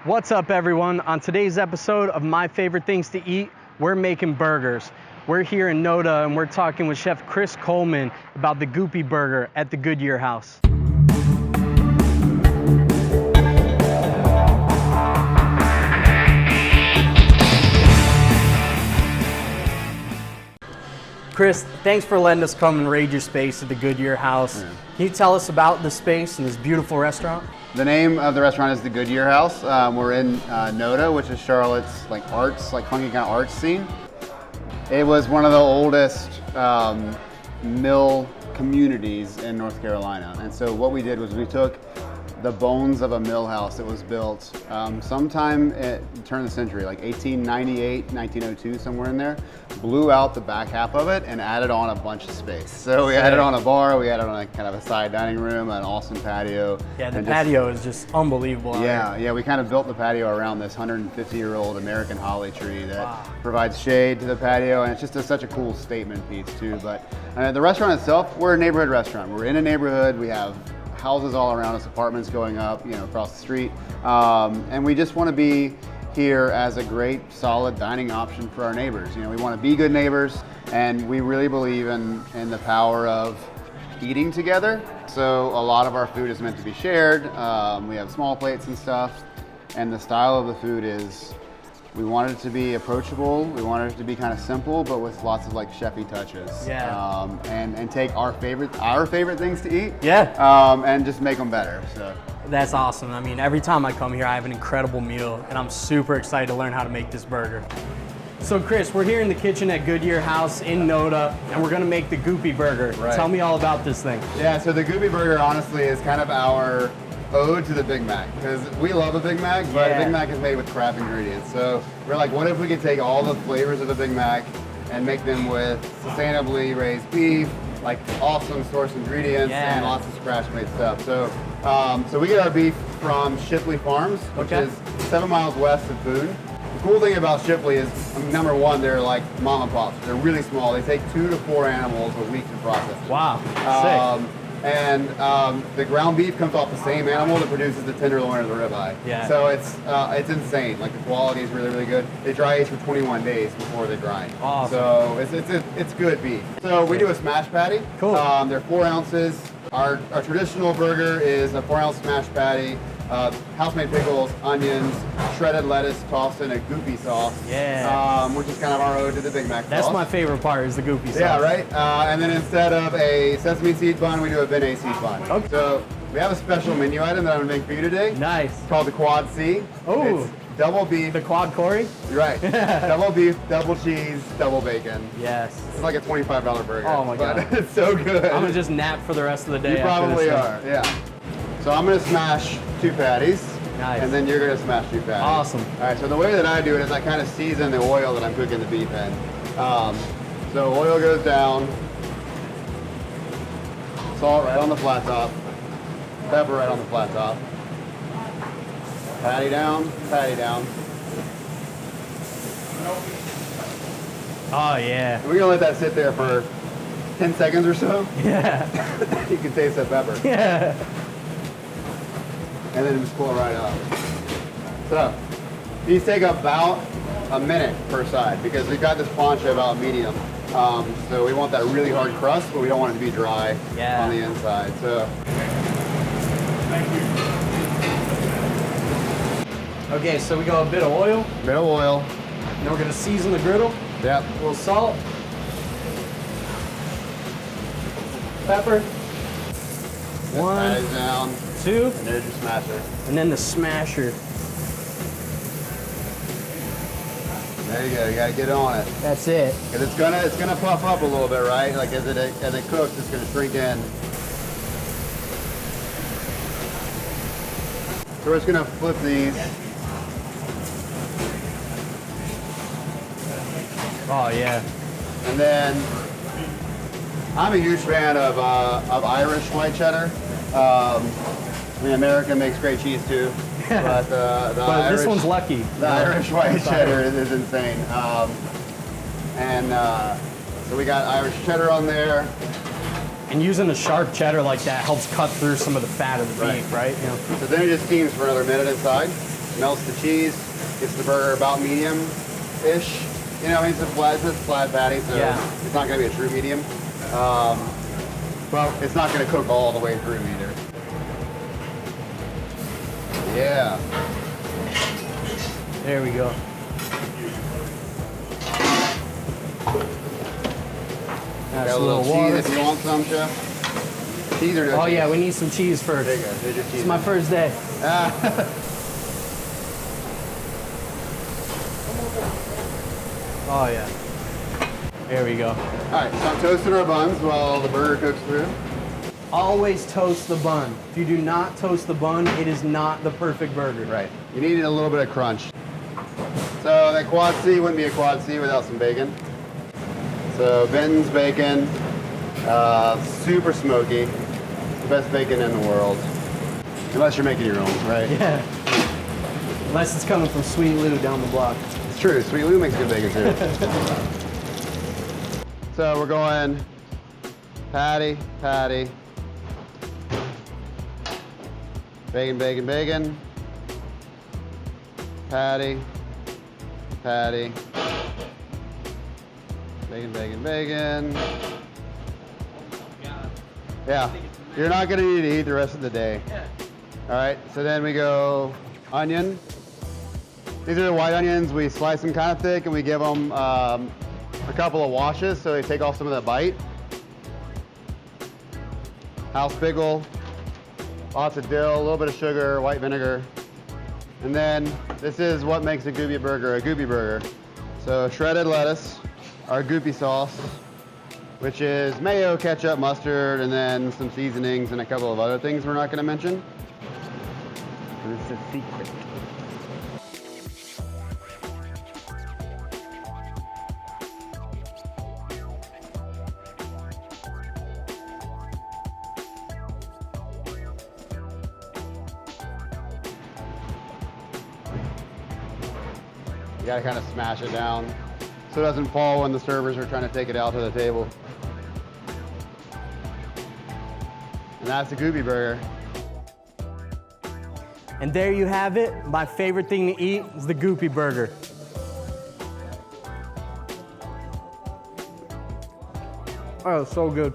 What's up, everyone? On today's episode of My Favorite Things to Eat, we're making burgers. We're here in Noda and we're talking with Chef Chris Coleman about the Goopy burger at the Goodyear House. Chris, thanks for letting us come and raid your space at the Goodyear House. Yeah. Can you tell us about the space and this beautiful restaurant? The name of the restaurant is the Goodyear House. We're in Noda, which is Charlotte's arts, funky kind of arts scene. It was one of the oldest mill communities in North Carolina. And so what we did was we took the bones of a mill house that was built sometime at the turn of the century, like 1898, 1902, somewhere in there, blew out the back half of it and added on a bunch of space. So we added on a bar, we added on a kind of a side dining room, an awesome patio. Yeah, the patio is just unbelievable. Yeah, we kind of built the patio around this 150-year-old American holly tree that provides shade to the patio, and it's just such a cool statement piece too. But the restaurant itself, we're a neighborhood restaurant. We're in a neighborhood, we have houses all around us, apartments going up, across the street. And we just want to be here as a great, solid dining option for our neighbors. We want to be good neighbors, and we really believe in the power of eating together. So a lot of our food is meant to be shared. We have small plates and stuff, and the style of the food is, we wanted it to be approachable. We wanted it to be kind of simple, but with lots of chefy touches. Yeah. And take our favorite things to eat. Yeah. And just make them better. So. That's awesome. I mean, every time I come here, I have an incredible meal, and I'm super excited to learn how to make this burger. So Chris, we're here in the kitchen at Goodyear House in Noda, and we're gonna make the Goopy burger. Right. Tell me all about this thing. Yeah, so the Goopy burger, honestly, is kind of our ode to the Big Mac, because we love a Big Mac, but a Big Mac is made with crap ingredients. So we're like, what if we could take all the flavors of a Big Mac and make them with sustainably raised beef, awesome source ingredients, and lots of scratch-made stuff. So we get our beef from Shipley Farms, which is 7 miles west of Boone. The cool thing about Shipley is, number one, they're like mom and pops. They're really small. They take 2 to 4 animals a week to process. Wow, sick. And the ground beef comes off the same animal that produces the tenderloin or the ribeye. Yeah. So it's insane. The quality is really, really good. They dry age for 21 days before they grind. Awesome. So it's good beef. So we do a smash patty. Cool. They're 4 ounces. Our traditional burger is a 4-ounce smash patty. House-made pickles, onions, shredded lettuce tossed in a Goopy sauce. Yeah. Which is kind of our ode to the Big Mac sauce. That's my favorite part, is the Goopy sauce. Yeah, right? And then instead of a sesame seed bun, we do a beignet seed bun. Okay. So we have a special menu item that I'm gonna make for you today. Nice. It's called the Quad C. Oh. It's double beef. The Quad Corey? You're right. Double beef, double cheese, double bacon. Yes. It's like a $25 burger. Oh my God. It's so good. I'm gonna just nap for the rest of the day. You probably are, yeah. So I'm gonna smash 2 patties. Nice. And then you're gonna smash 2 patties. Awesome. All right, so the way that I do it is I kind of season the oil that I'm cooking the beef in. So oil goes down, salt right on the flat top, pepper right on the flat top, patty down, patty down. Oh yeah. And we're gonna let that sit there for 10 seconds or so. Yeah. You can taste that pepper. Yeah. And then just pull it right up. So these take about a minute per side, because we've got this plancha about medium. So we want that really hard crust, but we don't want it to be dry on the inside. So. Okay, so we got a bit of oil. Bit of oil. Then we're gonna season the griddle. Yep. A little salt. Pepper. 1, Patties down. 2. And there's your smasher. And then the smasher. There you go. You gotta get on it. That's it. Cause it's gonna puff up a little bit, right? As it cooks, it's gonna shrink in. So we're just gonna flip these. Oh yeah. And then I'm a huge fan of Irish white cheddar. I mean, America makes great cheese too, but but Irish, this one's lucky. The Irish white cheddar is insane. So we got Irish cheddar on there. And using a sharp cheddar like that helps cut through some of the fat of the beef, right? So then it just steams for another minute inside. melts the cheese, gets the burger about medium-ish. You know, it's a flat patty, so it's not gonna be a true medium. But it's not gonna cook all the way through either. Yeah. There we go. That's Got a little water. cheese if you want some, Chef. Cheese or no cheese? Oh yeah, we need some cheese first. There you go. There's your cheese. It's my first day. Oh yeah. There we go. All right, so I'm toasting our buns while the burger cooks through. Always toast the bun. If you do not toast the bun, it is not the perfect burger. Right. You need a little bit of crunch. So that quad C wouldn't be a quad C without some bacon. So Benton's bacon, super smoky. The best bacon in the world. Unless you're making your own, right? Yeah. Unless it's coming from Sweet Lou down the block. It's true, Sweet Lou makes good bacon too. So we're going patty, patty, bacon, bacon, bacon, patty, patty, bacon, bacon, bacon. Yeah, you're not gonna need to eat the rest of the day. All right, so then we go onion. These are the white onions. We slice them kind of thick and we give them a couple of washes so they take off some of that bite. House pickle, lots of dill, a little bit of sugar, white vinegar. And then this is what makes a Goopy burger. So shredded lettuce, our Goopy sauce, which is mayo, ketchup, mustard, and then some seasonings and a couple of other things we're not gonna mention. It's a secret. You gotta kind of smash it down so it doesn't fall when the servers are trying to take it out to the table. And that's the Goopy burger. And there you have it. My favorite thing to eat is the Goopy burger. Oh, so good.